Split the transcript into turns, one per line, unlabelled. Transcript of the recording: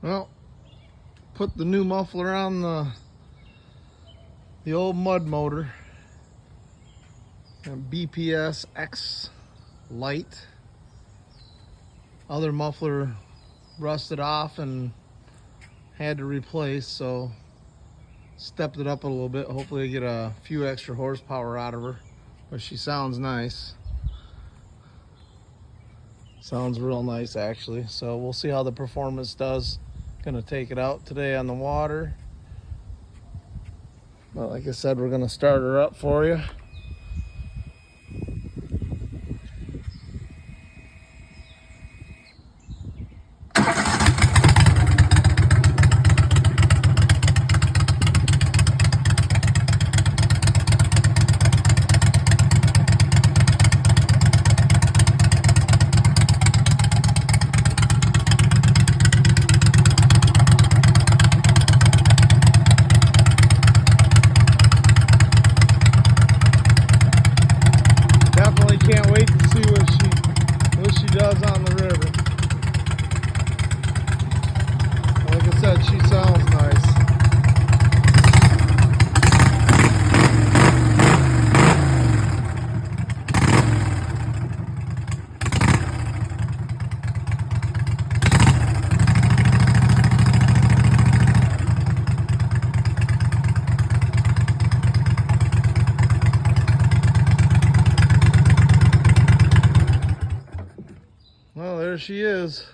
Well, put the new muffler on the old mud motor, BPS X Lite. Other muffler rusted off and had to replace, so stepped it up a little bit. Hopefully get a few extra horsepower out of her, but she sounds nice. Sounds real nice actually. So we'll see how the performance does. Gonna take it out today on the water. But like I said, we're gonna start her up for you. Definitely can't wait to see what she does on the river. Like I said, she sounds nice. Well, there she is.